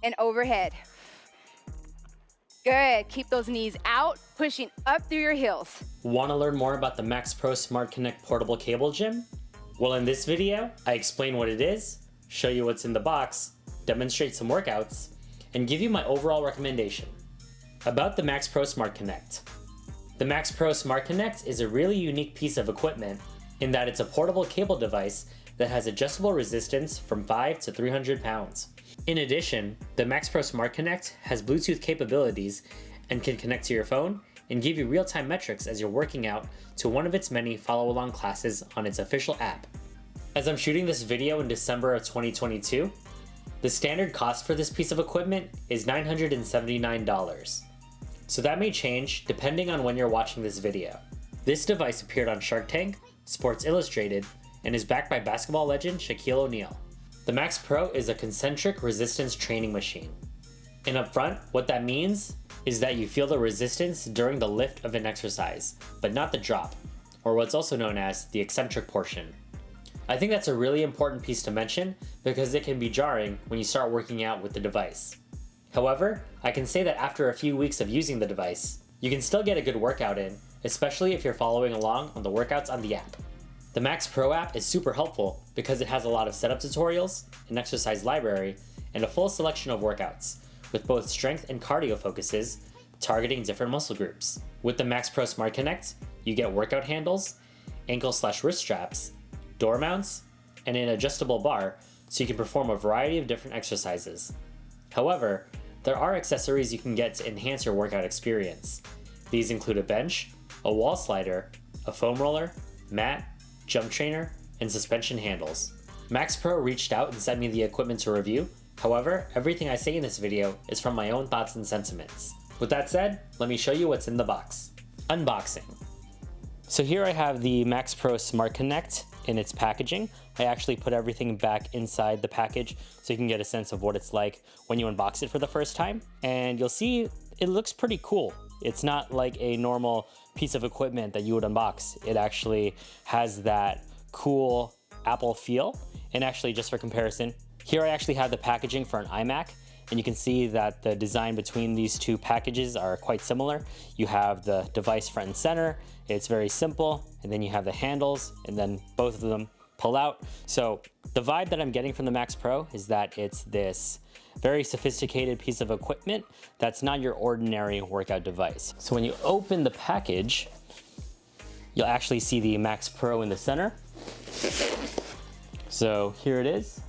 and overhead. Good, keep those knees out, pushing up through your heels. Want to learn more about the MaxPro SmartConnect portable cable gym? Well, in this video, I explain what it is, show you what's in the box, demonstrate some workouts, and give you my overall recommendation. About the MaxPro SmartConnect. The MaxPro SmartConnect is a really unique piece of equipment in that it's a portable cable device that has adjustable resistance from 5 to 300 pounds. In addition, the MaxPro SmartConnect has Bluetooth capabilities and can connect to your phone and give you real-time metrics as you're working out to one of its many follow-along classes on its official app. As I'm shooting this video in December of 2022, the standard cost for this piece of equipment is $979. So that may change depending on when you're watching this video. This device appeared on Shark Tank, Sports Illustrated, and is backed by basketball legend Shaquille O'Neal. The MaxPro is a concentric resistance training machine. And up front, what that means is that you feel the resistance during the lift of an exercise, but not the drop, or what's also known as the eccentric portion. I think that's a really important piece to mention because it can be jarring when you start working out with the device. However, I can say that after a few weeks of using the device, you can still get a good workout in, especially if you're following along on the workouts on the app. The MaxPro app is super helpful because it has a lot of setup tutorials, an exercise library, and a full selection of workouts, with both strength and cardio focuses, targeting different muscle groups. With the MaxPro SmartConnect, you get workout handles, ankle/wrist straps, door mounts, and an adjustable bar so you can perform a variety of different exercises. However, there are accessories you can get to enhance your workout experience. These include a bench, a wall slider, a foam roller, mat, jump trainer, and suspension handles. MaxPro reached out and sent me the equipment to review. However, everything I say in this video is from my own thoughts and sentiments. With that said, let me show you what's in the box. Unboxing. So here I have the MaxPro SmartConnect in its packaging. I actually put everything back inside the package so you can get a sense of what it's like when you unbox it for the first time. And you'll see it looks pretty cool. It's not like a normal piece of equipment that you would unbox. It actually has that cool Apple feel. And actually, just for comparison, here I actually have the packaging for an iMac, and you can see that the design between these two packages are quite similar. You have the device front and center, it's very simple, and then you have the handles, and then both of them pull out. So the vibe that I'm getting from the MaxPro is that it's this very sophisticated piece of equipment that's not your ordinary workout device. So when you open the package, you'll actually see the MaxPro in the center. So here it is.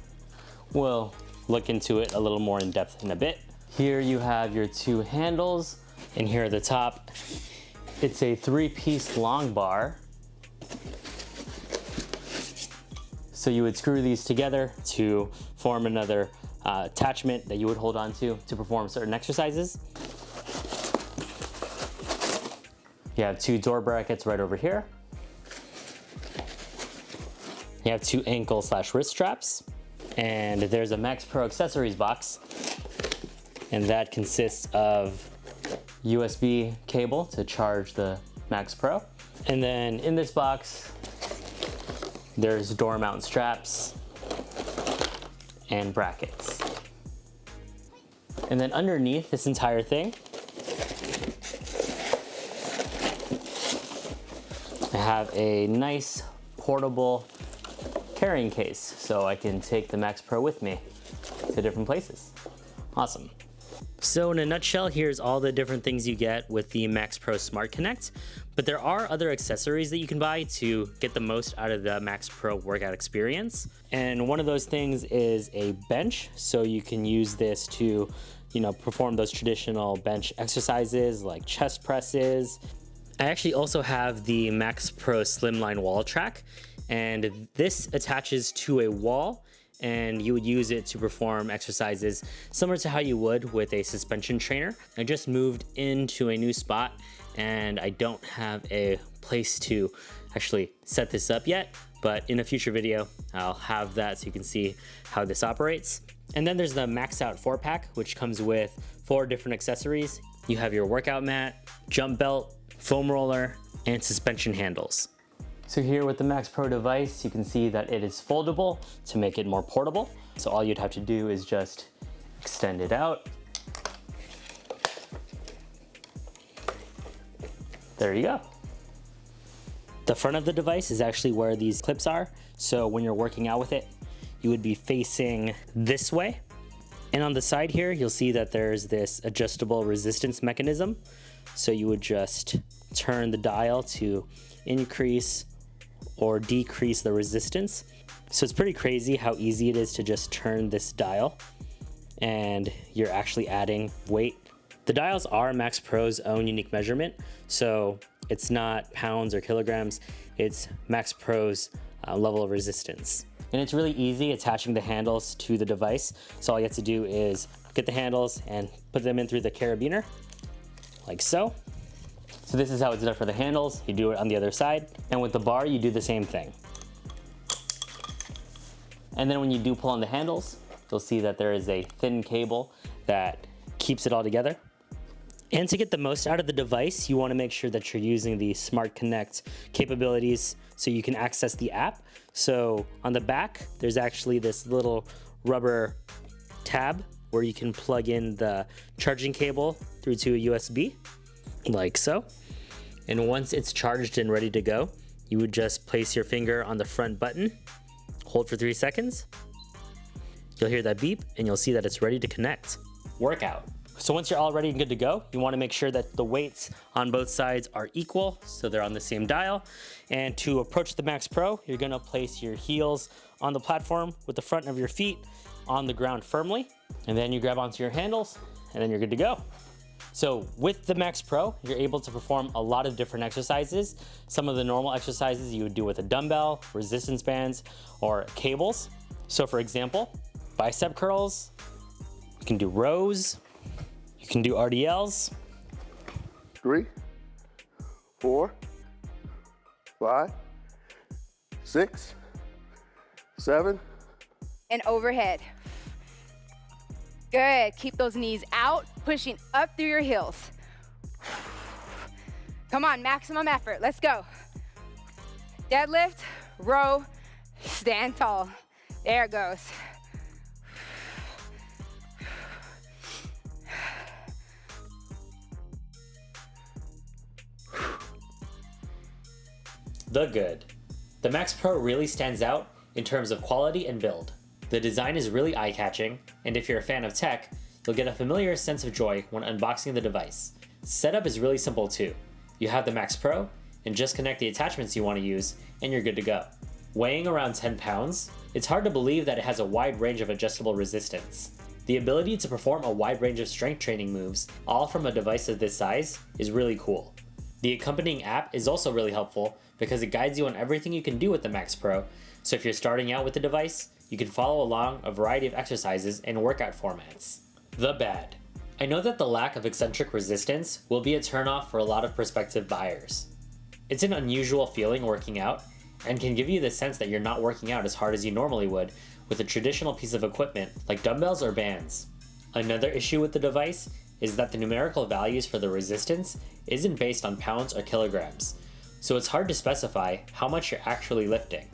We'll look into it a little more in depth in a bit. Here you have your two handles, and here at the top, it's a 3-piece long bar. So you would screw these together to form another attachment that you would hold on to perform certain exercises. You have two door brackets right over here. You have two ankle/wrist straps. And there's a MaxPro accessories box. And that consists of USB cable to charge the MaxPro. And then in this box, there's door mount straps and brackets. And then underneath this entire thing, I have a nice portable carrying case so I can take the MaxPro with me to different places. Awesome. So in a nutshell, here's all the different things you get with the MaxPro SmartConnect, but there are other accessories that you can buy to get the most out of the MaxPro workout experience. And one of those things is a bench, so you can use this to, perform those traditional bench exercises like chest presses. I actually also have the MaxPro SlimLine wall track, and this attaches to a wall, and you would use it to perform exercises similar to how you would with a suspension trainer. I just moved into a new spot, and I don't have a place to actually set this up yet, but in a future video, I'll have that so you can see how this operates. And then there's the MaxOut 4-pack, which comes with 4 different accessories. You have your workout mat, jump belt, foam roller, and suspension handles. So here with the MaxPro device, you can see that it is foldable to make it more portable. So all you'd have to do is just extend it out. There you go. The front of the device is actually where these clips are. So when you're working out with it, you would be facing this way. And on the side here, you'll see that there's this adjustable resistance mechanism. So you would just turn the dial to increase or decrease the resistance. So it's pretty crazy how easy it is to just turn this dial and you're actually adding weight. The dials are MaxPro's own unique measurement, so it's not pounds or kilograms, it's MaxPro's level of resistance. And it's really easy attaching the handles to the device. So all you have to do is get the handles and put them in through the carabiner, like so. So this is how it's done for the handles. You do it on the other side. And with the bar, you do the same thing. And then when you do pull on the handles, you'll see that there is a thin cable that keeps it all together. And to get the most out of the device, you want to make sure that you're using the SmartConnect capabilities so you can access the app. So on the back, there's actually this little rubber tab where you can plug in the charging cable through to a USB, like so. And once it's charged and ready to go, you would just place your finger on the front button, hold for 3 seconds. You'll hear that beep and you'll see that it's ready to connect. Workout. So once you're all ready and good to go, you want to make sure that the weights on both sides are equal, so they're on the same dial. And to approach the MaxPro, you're going to place your heels on the platform with the front of your feet on the ground firmly. And then you grab onto your handles and then you're good to go. So with the MaxPro, you're able to perform a lot of different exercises. Some of the normal exercises you would do with a dumbbell, resistance bands, or cables. So for example, bicep curls, you can do rows, you can do RDLs. 3, 4, 5, 6, 7. And overhead. Good. Keep those knees out, pushing up through your heels. Come on, maximum effort. Let's go. Deadlift, row, stand tall. There it goes. The good. The MaxPro really stands out in terms of quality and build. The design is really eye-catching, and if you're a fan of tech, you'll get a familiar sense of joy when unboxing the device. Setup is really simple too. You have the MaxPro, and just connect the attachments you want to use, and you're good to go. Weighing around 10 pounds, it's hard to believe that it has a wide range of adjustable resistance. The ability to perform a wide range of strength training moves, all from a device of this size, is really cool. The accompanying app is also really helpful because it guides you on everything you can do with the MaxPro, so if you're starting out with the device, you can follow along a variety of exercises and workout formats. The bad. I know that the lack of eccentric resistance will be a turnoff for a lot of prospective buyers. It's an unusual feeling working out, and can give you the sense that you're not working out as hard as you normally would with a traditional piece of equipment like dumbbells or bands. Another issue with the device is that the numerical values for the resistance isn't based on pounds or kilograms, so it's hard to specify how much you're actually lifting.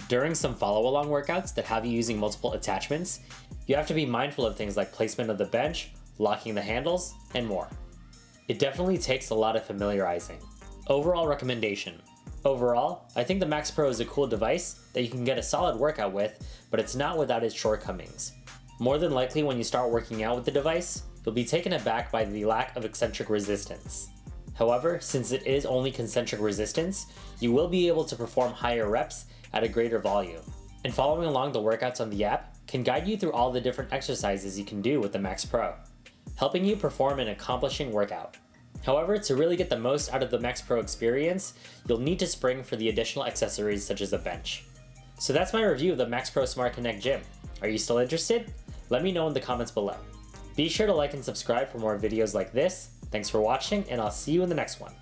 During some follow-along workouts that have you using multiple attachments, you have to be mindful of things like placement of the bench, locking the handles, and more. It definitely takes a lot of familiarizing. Overall recommendation. Overall, I think the MaxPro is a cool device that you can get a solid workout with, but it's not without its shortcomings. More than likely when you start working out with the device, you'll be taken aback by the lack of eccentric resistance. However, since it is only concentric resistance, you will be able to perform higher reps at a greater volume. And following along the workouts on the app can guide you through all the different exercises you can do with the MaxPro, helping you perform an accomplishing workout. However, to really get the most out of the MaxPro experience, you'll need to spring for the additional accessories such as a bench. So that's my review of the MaxPro SmartConnect Gym. Are you still interested? Let me know in the comments below. Be sure to like and subscribe for more videos like this. Thanks for watching, and I'll see you in the next one.